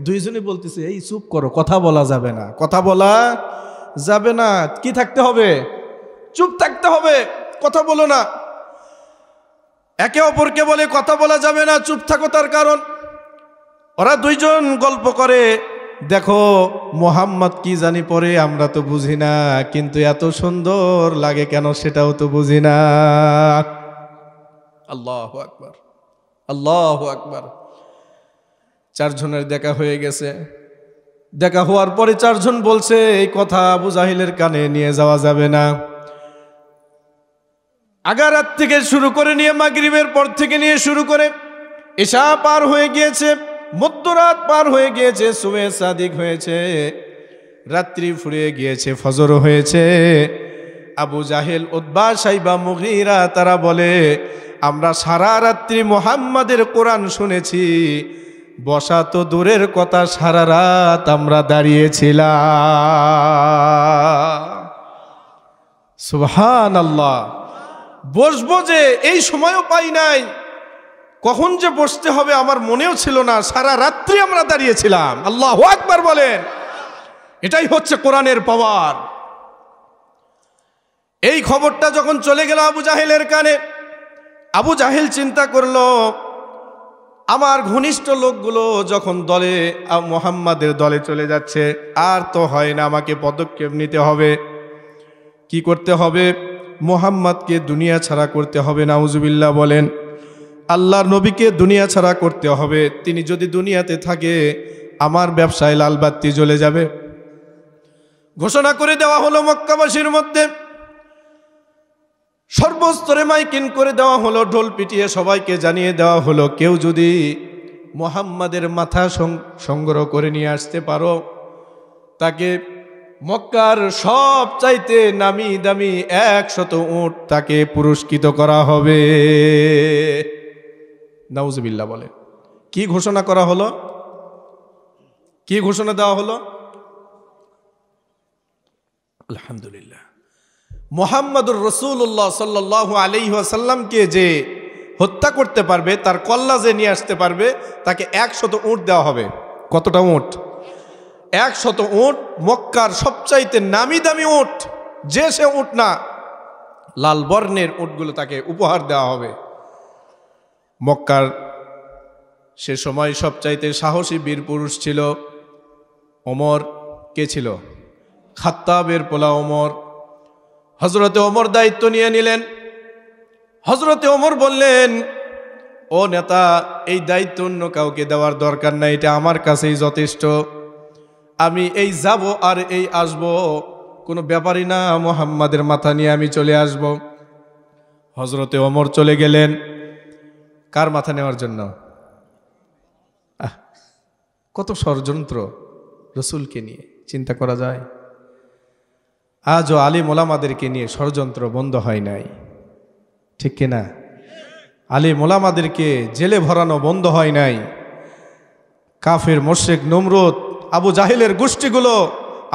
দুইজনে বলতেছে এই চুপ করো, কথা বলা যাবে না, কথা বলা যাবে না। কি থাকতে হবে? চুপ থাকতে হবে, কথা বলো না। একে অপরকে বলে কথা বলা যাবে না, চুপ থাকো। তার কারণ ওরা দুইজন গল্প করে, দেখো মোহাম্মদ কি জানি পরে, আমরা তো বুঝি না, কিন্তু এত সুন্দর লাগে কেন সেটাও তো বুঝি না। আল্লাহু আকবার, আল্লাহু আকবার। চারজনের দেখা হয়ে গেছে। দেখা হওয়ার পরে চারজন বলছে, এই কথা আবু জাহিলের কানে নিয়ে যাওয়া যাবে না। আগারাত থেকে শুরু করে নিয়ে মাগরিবের পর থেকে নিয়ে শুরু করে এশা পার হয়ে গিয়েছে, মধ্যরাত পার হয়ে গিয়েছে, সুবে সাদিক হয়েছে, রাত্রি ফুরিয়ে গিয়েছে, ফজর হয়েছে। আবু জাহেল, উতবা, সাইবা, মুগীরা তারা বলে, আমরা সারা রাত্রি মুহাম্মাদের কোরআন শুনেছি, বসা তো দূরের কথা, সারা রাত আমরা দাঁড়িয়েছিলাম। সুবহানাল্লাহ। বসবো যে এই সময়ও পাই নাই, কখন যে বসতে হবে আমার মনেও ছিল না, সারা রাত্রি আমরা দাঁড়িয়েছিলাম। আল্লাহু আকবার বলেন। এটাই হচ্ছে কোরআনের পাওয়ার। এই খবরটা যখন চলে গেল আবু জাহেলের কানে, আবু জাহেল চিন্তা করলো, আমার ঘনিষ্ঠ লোকগুলো যখন দলে মুহাম্মাদের দলে চলে যাচ্ছে, আর তো হয় না, আমাকে পদক্ষেপ নিতে হবে। কি করতে হবে? মুহাম্মাদকে দুনিয়া ছাড়া করতে হবে। নাউজুবিল্লাহ বলেন। আল্লাহর নবীকে দুনিয়া ছাড়া করতে হবে। তিনি যদি দুনিয়াতে থাকে, আমার ব্যবসায় লালবাতি জ্বলে যাবে। ঘোষণা করে দেওয়া হলো মক্কাবাসীর মধ্যে, সর্বস্তরে মাইকিং করে দেওয়া হলো, ঢোল পিটিয়ে সবাইকে জানিয়ে দেওয়া হলো, কেউ যদি মুহাম্মাদের মাথা সংগ্রহ করে নিয়ে আসতে পারো, তাকে মক্কার সব চাইতে নামি দামি 100 উট তাকে পুরস্কৃত করা হবে। নাউজুবিল্লাহ বলে। কি ঘোষণা করা হলো? কি ঘোষণা দেওয়া হলো? আলহামদুলিল্লাহ। মুহাম্মাদুর রাসূলুল্লাহ সাল্লাল্লাহু আলাইহি ওয়াসাল্লামকে যে হত্যা করতে পারবে, তার কল্লা যে নিয়ে আসতে পারবে, তাকে 100 উট দেওয়া হবে। কতটা উট? 100 উট। মক্কার সবচাইতে নামি দামি উট, যে সে উট না, লাল বর্ণের উটগুলো তাকে উপহার দেওয়া হবে। মক্কার সে সময় সবচাইতে সাহসী বীর পুরুষ ছিল ওমর। কে ছিল? খাত্তাবের পোলা ওমর। হযরতে ওমর দায়িত্ব নিয়ে নিলেন। হযরতে ওমর বললেন, ও নেতা, এই দায়িত্ব অন্য কাউকে দেওয়ার দরকার নাই, এটা আমার কাছেই যথেষ্ট। আমি এই যাব আর এই আসব, কোনো ব্যাপারই না, মুহাম্মাদের মাথা নিয়ে আমি চলে আসব। হযরতে ওমর চলে গেলেন। কার মাথা নেওয়ার জন্য? কত ষড়যন্ত্র রসুলকে নিয়ে, চিন্তা করা যায়? আজও আলিম ওলামাদেরকে নিয়ে ষড়যন্ত্র বন্ধ হয় নাই, ঠিক কিনা? আলিম ওলামাদেরকে জেলে ভরানো বন্ধ হয় নাই। কাফের, মুশরিক, নমরুদ, আবু জাহেলের গোষ্ঠীগুলো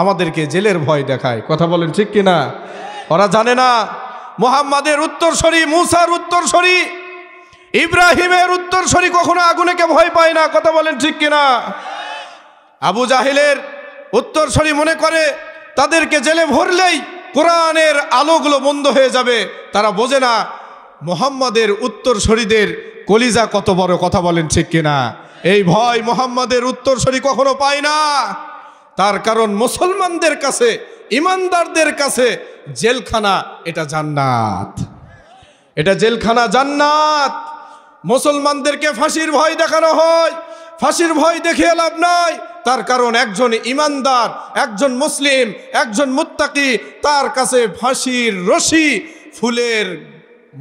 আমাদেরকে জেলের ভয় দেখায়। কথা বলেন ঠিক কিনা? ওরা জানে না মুহাম্মাদের উত্তরসূরি, মুসার উত্তরসূরি, ইব্রাহিমের উত্তরসূরি কখনো আগুনেকে ভয় পায় না। কথা বলেন ঠিক কিনা? আবু জাহেলের উত্তরসূরি মনে করে তাদেরকে জেলে ভরলেই কোরআনের আলোগুলো বন্ধ হয়ে যাবে। তারা বোঝে না মুহাম্মাদের উত্তরসূরিদের কলিজা কত বড়। কথা বলেন ঠিক কিনা? এই ভয় মুহাম্মাদের উত্তরসূরি কখনো পায় না। তার কারণ মুসলমানদের কাছে, ইমানদারদের কাছে জেলখানা এটা জান্নাত, এটা জেলখানা জান্নাত। মুসলমানদেরকে ফাঁসির ভয় দেখানো হয়, ফাঁসির ভয় দেখিয়ে লাভ নাই। তার কারণ একজন ইমানদার, একজন মুসলিম, একজন মুত্তাকি, তার কাছে ফাঁসির রশি ফুলের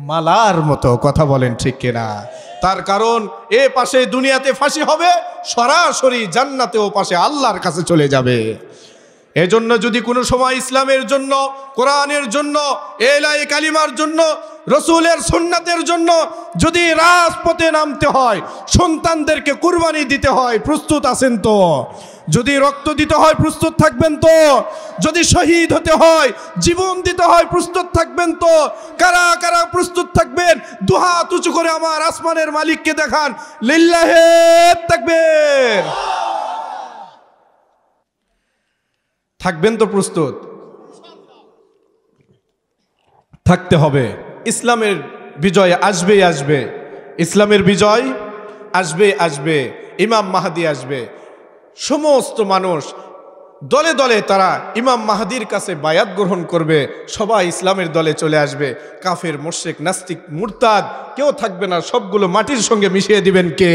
মালার মতো। কথা বলেন ঠিক কিনা? তার কারণ এ পাশে দুনিয়াতে ফাঁসি হবে, সরাসরি জান্নাতেও পাশে আল্লাহর কাছে চলে যাবে। এজন্য যদি কোনো সময় ইসলামের জন্য, কোরআনের জন্য, এলাই কালিমার জন্য, রসুলের সুন্নাতের জন্য যদি রাজপথে নামতে হয়, সন্তানদেরকে কুরবানি দিতে হয়, প্রস্তুত আছেন তো? যদি রক্ত দিতে হয় প্রস্তুত থাকবেন তো? যদি শহীদ হতে হয়, জীবন দিতে হয়, প্রস্তুত থাকবেন তো? কারা কারা প্রস্তুত থাকবেন? দুহাত উঁচু করে আমার আসমানের মালিককে দেখান, লিল্লাহে তাকবীর। থাকবেন তো প্রস্তুত? থাকতে হবে। ইসলামের বিজয় আসবেই আসবে, ইসলামের বিজয় আসবে আসবে, ইমাম মাহদি আসবে। সমস্ত মানুষ দলে দলে তারা ইমাম মাহদির কাছে বায়াত গ্রহণ করবে, সবাই ইসলামের দলে চলে আসবে। কাফের, মুশরিক, নাস্তিক, মুরতাদ কেউ থাকবে না, সবগুলো মাটির সঙ্গে মিশিয়ে দিবেন কে?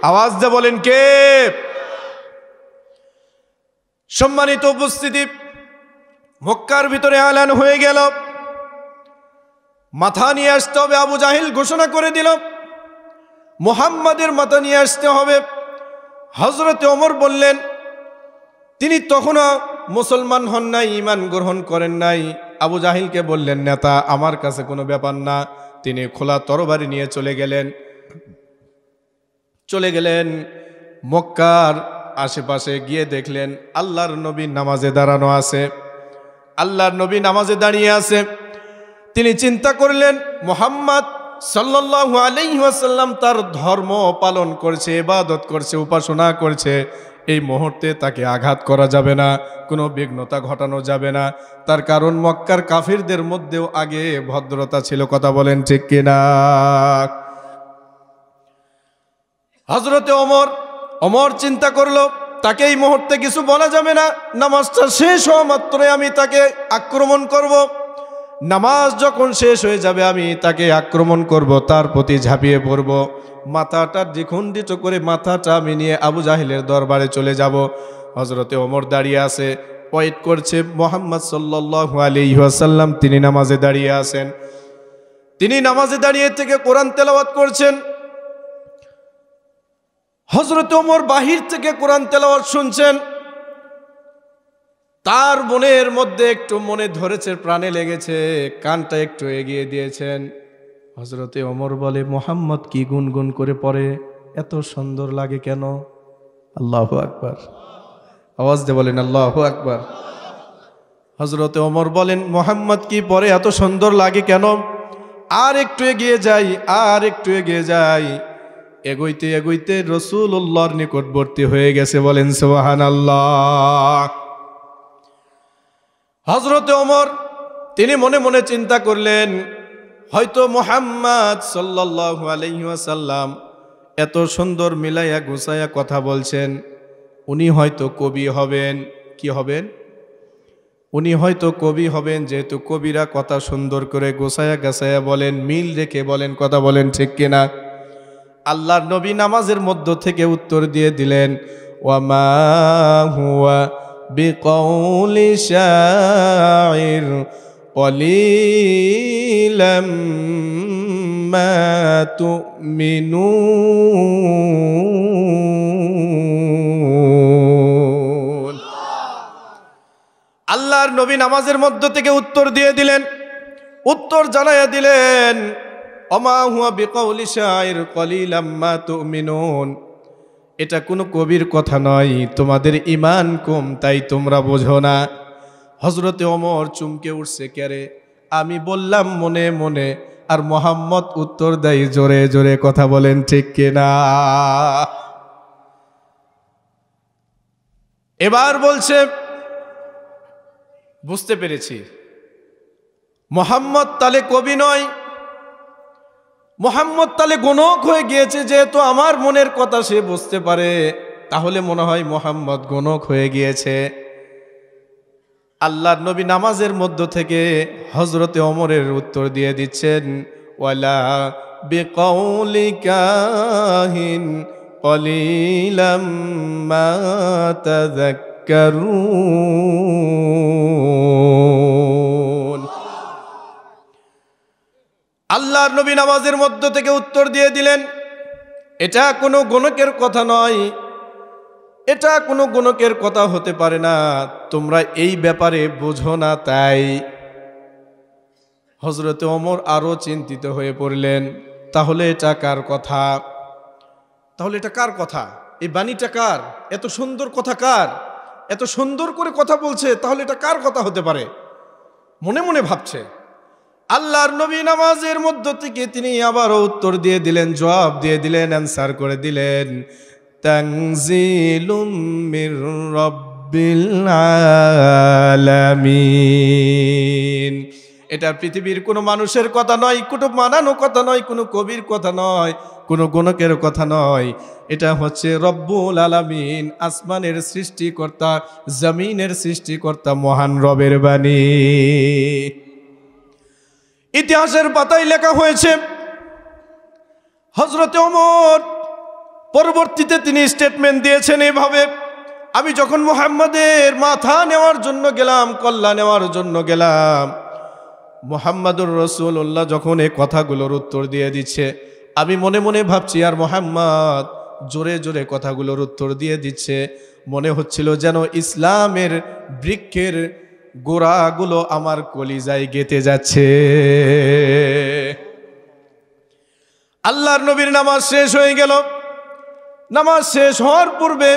আওয়াজ দিয়ে বলেন কে? সম্মানিত উপস্থিতি, মক্কার ভিতরে এলান হয়ে গেল, মাথা নিয়ে আসতে হবে। আবু জাহিল ঘোষণা করে দিল মুহাম্মাদের মাথা নিয়ে আসতে হবে। হযরতে ওমর বললেন, তিনি তখনও মুসলমান হন নাই, ঈমান গ্রহণ করেন নাই। আবু জাহিলকে বললেন, নেতা, আমার কাছে কোনো ব্যাপার না। তিনি খোলা তরবারি নিয়ে চলে গেলেন মক্কার আশেপাশে গিয়ে দেখলেন আল্লাহর নবী নামাজে দাঁড়ানো আছে, আল্লাহর নবী নামাজে দাঁড়িয়ে আছে। তিনি চিন্তা করলেন মুহাম্মদ সাল্লাল্লাহু আলাইহি ওয়াসাল্লাম তার ধর্ম পালন করছে, ইবাদত করছে, উপাসনা করছে, এই মুহূর্তে তাকে আঘাত করা যাবে না, কোনো বিঘ্নতা ঘটানো যাবে না। তার কারণ মক্কার কাফিরদের মধ্যেও আগে ভদ্রতা ছিল। কথা বলেন ঠিক কিনা? হযরতে ওমর চিন্তা করলো, তাকে এই মুহূর্তে কিছু বলা যাবে না, নামাজটা শেষ হওয়া মাত্রই আমি তাকে আক্রমণ করব। নামাজ যখন শেষ হয়ে যাবে আমি তাকে আক্রমণ করব, তার প্রতি ঝাঁপিয়ে পড়ব, মাথাটা দ্বিখণ্ডিত করে মাথাটা আমি নিয়ে আবু জাহিলের দরবারে চলে যাব। হযরতে ওমর দাঁড়িয়ে আছে, ওয়েট করছে। মুহাম্মদ সাল্লাল্লাহু আলাইহি ওয়াসাল্লাম তিনি নামাজে দাঁড়িয়ে আছেন। তিনি নামাজে দাঁড়িয়ে থেকে কোরআন তেলাওয়াত করছেন। হযরতে ওমর বাহির থেকে কোরআন তেলাওয়াত শুনছেন। তার মনের মধ্যে একটু মনে ধরেছে, প্রাণে লেগেছে, কানটা একটু এগিয়ে দিয়েছেন। হযরতে ওমর বলে, মুহাম্মদ কি গুনগুন করে পড়ে, এত সুন্দর লাগে কেন? আল্লাহু আকবার। আওয়াজ দিয়ে বলেন আল্লাহু আকবার। হযরতে ওমর বলেন, মুহাম্মদ কি পড়ে এত সুন্দর লাগে কেন? আর একটু এগিয়ে যাই, আর একটু এগিয়ে যাই। এগোইতে এগোইতে রাসূলুল্লাহর নিকটবর্তী হয়ে গেছে। বলেন সুবহানাল্লাহ। হযরতে ওমর তিনি মনে মনে চিন্তা করলেন, হয়তো মুহাম্মদ সাল্লাল্লাহু আলাইহি ওয়াসাল্লাম এত সুন্দর মিলাইয়া গুছাইয়া কথা বলছেন, উনি হয়তো কবি হবেন। কি হবেন? উনি হয়তো কবি হবেন, যেহেতু কবিরা কথা সুন্দর করে গোছায়া গাছায়া বলেন, মিল রেখে বলেন। কথা বলেন ঠিক কিনা? আল্লাহর নবী নামাজের মধ্য থেকে উত্তর দিয়ে দিলেন, ওয়ামা হুয়া বিকাউলি শাইর কলিলাম মা তুমিনুন। আল্লাহর নবী নামাজের মধ্য থেকে উত্তর দিয়ে দিলেন, উত্তর জানাইয়া দিলেন, ওমা হুয়া বিকাউলি শাইর কলিলাম মা তুমিনুন। এটা কোনো কবির কথা নয়, তোমাদের ঈমান কম তাই তোমরা বোঝো না। হযরতে ওমর চমকে উঠছে, কেরে আমি বললাম মনে মনে, আর মুহাম্মদ উত্তর দেয় জোরে জোরে। কথা বলেন ঠিক কিনা? এবার বলছে, বুঝতে পেরেছি মুহাম্মদ তালে কবি নয়, মুহাম্মদ তালে গণক হয়ে গিয়েছে। যেহেতু আমার মনের কথা সে বুঝতে পারে, তাহলে মনে হয় মুহাম্মদ গণক হয়ে গিয়েছে। আল্লাহর নবী নামাজের মধ্য থেকে হযরতে ওমরের উত্তর দিয়ে দিচ্ছেন, ওয়ালা বিকাউলি কাহিন কলিলাম মা তাযাক্কারুন। আল্লাহর নবী নামাজের মধ্য থেকে উত্তর দিয়ে দিলেন, এটা কোনো গণকের কথা নয়, এটা কোনো গণকের কথা হতে পারে না, তোমরা এই ব্যাপারে বোঝো না তাই। হযরতে ওমর আরো চিন্তিত হয়ে পড়লেন, তাহলে এটা কার কথা? তাহলে এটা কার কথা? এই বাণীটা কার? এত সুন্দর কথা কার? এত সুন্দর করে কথা বলছে, তাহলে এটা কার কথা হতে পারে? মনে মনে ভাবছে। আল্লাহর নবী নামাজের মধ্য থেকে তিনি আবারও উত্তর দিয়ে দিলেন, জবাব দিয়ে দিলেন, অ্যান্সার করে দিলেন, তানজিলুম মির রাব্বিল আলামিন। এটা পৃথিবীর কোনো মানুষের কথা নয়, কোনো মানানো কথা নয়, কোনো কবির কথা নয়, কোনো গণকের কথা নয়। এটা হচ্ছে রব্বুল আলামিন, আসমানের সৃষ্টিকর্তা, জমিনের সৃষ্টিকর্তা, মহান রবের বাণী। ইতিহাসের পাতায় লেখা হয়েছে হযরতে ওমর পরবর্তীতে তিনি স্টেটমেন্ট দিয়েছেন এভাবে, আমি যখন মুহাম্মাদের মাথা নেওয়ার জন্য গেলাম, কল্লা নেওয়ার জন্য গেলাম, মুহাম্মাদুর রাসূলুল্লাহ যখন এই কথাগুলোর উত্তর দিয়ে দিচ্ছে, আমি মনে মনে ভাবছি আর মুহাম্মদ জোরে জোরে কথাগুলোর উত্তর দিয়ে দিচ্ছে, মনে হচ্ছিল যেন ইসলামের বৃক্ষের গোড়াগুলো আমার কলিজায় গেঁথে যাচ্ছে। আল্লাহর নবীর নামাজ শেষ হয়ে গেল। নামাজ শেষ হওয়ার পূর্বে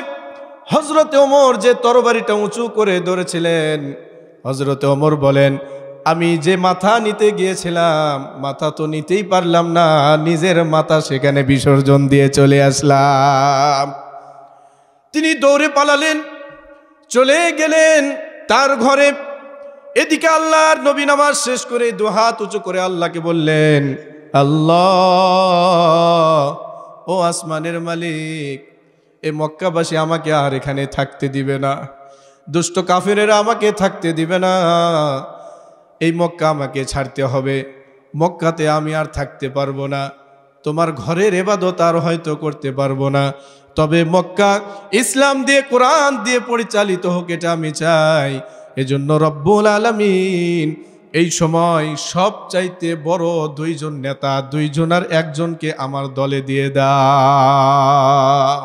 হযরতে ওমর যে তরবারিটা উঁচু করে ধরেছিলেন, হযরতে ওমর বলেন, আমি যে মাথা নিতে গিয়েছিলাম, মাথা তো নিতেই পারলাম না, নিজের মাথা সেখানে বিসর্জন দিয়ে চলে আসলাম। তিনি দৌড়ে পালালেন, চলে গেলেন তার ঘরে। এদিকে আল্লাহর নবী নামাজ শেষ করে দুহাত উঁচু করে আল্লাহকে বললেন, আল্লাহ, ও আসমানের মালিক, এ মক্কাবাসী আমাকে আর এখানে থাকতে দিবে না, দুষ্ট কাফেরেরা আমাকে থাকতে দিবে না, এই মক্কা আমাকে ছাড়তে হবে, মক্কাতে আমি আর থাকতে পারবো না, তোমার ঘরের ইবাদত আর হয়তো করতে পারবো না, তবে মক্কা ইসলাম দিয়ে কোরআন দিয়ে পরিচালিত হোক, এটা আমি চাই। এজন্য রব্বুল আলামিন এই সময় সবচাইতে বড় দুইজন নেতা, দুইজনের একজনকে আমার দলে দিয়ে দাও,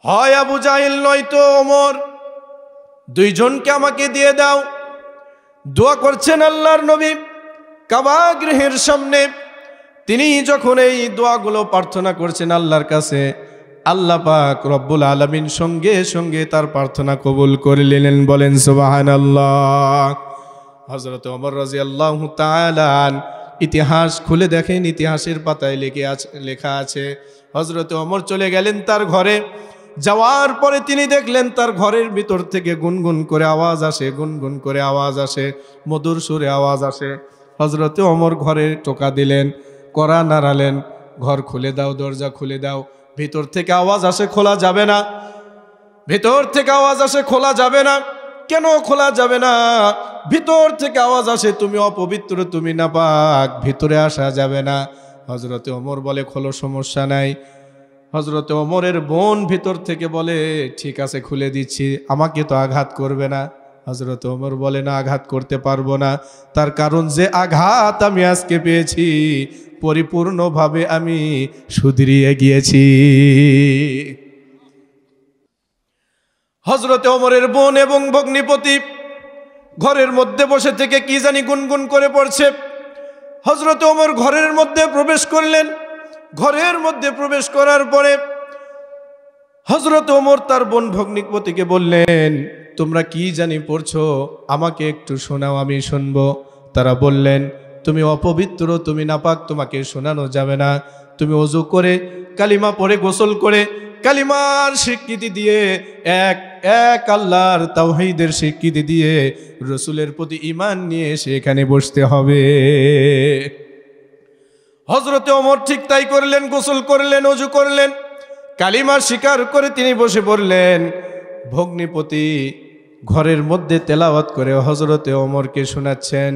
হয় আবু জাহিল নয়তো ওমর, দুইজনকে আমাকে দিয়ে দাও। দোয়া করছেন আল্লাহর নবী কাবা গৃহের সামনে। তিনি যখন এই দোয়াগুলো প্রার্থনা করছেন আল্লাহর কাছে, আল্লাহ পাক রব্বুল আলামিন সঙ্গে সঙ্গে তার প্রার্থনা কবুল করে নিলেন। বলেন সুবহানাল্লাহ। হযরত ওমর রাদিয়াল্লাহু তাআলা ইতিহাস খুলে দেখেন, ইতিহাসের পাতায় লেখা আছে হযরত ওমর চলে গেলেন তার ঘরে। যাওয়ার পরে তিনি দেখলেন তার ঘরের ভিতর থেকে গুনগুন করে আওয়াজ আসে, গুনগুন করে আওয়াজ আসে, মধুর সুরে আওয়াজ আসে। হযরত ওমর ঘরে টোকা দিলেন, কড়া নাড়ালেন, ঘর খুলে দাও, দরজা খুলে দাও। ভিতর থেকে আওয়াজ আসে, খোলা যাবে না। ভিতর থেকে আওয়াজ আসে, খোলা যাবে না। কেন খোলা যাবে না? ভিতর থেকে আওয়াজ আসে, তুমি অপবিত্র, তুমি নাপাক, ভিতরে আসা যাবে না। হযরত ওমর বলে, খোলো, সমস্যা নাই। হযরত ওমরের বোন ভিতর থেকে বলে, ঠিক আছে খুলে দিচ্ছি, আমাকে তো আঘাত করবে না। হযরত ওমর বলে, না, আঘাত করতে পারবো না, তার কারণ যে আঘাত আমি আজকে পেয়েছি পরিপূর্ণভাবে আমি শুধরিয়ে গিয়েছি। হযরত ওমরের বোন এবং ভগ্নিপতি ঘরের মধ্যে বসে থেকে কি জানি গুনগুন করে পড়ছে। হযরত ওমর ঘরের মধ্যে প্রবেশ করলেন। ঘরের মধ্যে প্রবেশ করার পরে হযরত ওমর তার বোন ভগ্নিপতিকে বললেন, তোমরা কি জানি পড়ছো, আমাকে একটু শোনাও, আমি শুনবো। তারা বললেন, তুমি অপবিত্র, তুমি নাপাক, তোমাকে শোনানো যাবে না। তুমি ওযু করে কালিমা পড়ে গোসল করে কালিমার স্বীকৃতি দিয়ে এক এক আল্লাহর তাওহীদের স্বীকৃতি দিয়ে রাসূলের প্রতি ঈমান নিয়ে এসে এখানে বসতে হবে। হযরত ওমর ঠিক তাই করলেন, গোসল করলেন, ওযু করলেন, কালিমা স্বীকার করে তিনি বসে পড়লেন। ভগ্নিপতি ঘরের মধ্যে তেলাওয়াত করে হযরত ওমরকে শোনাচ্ছেন।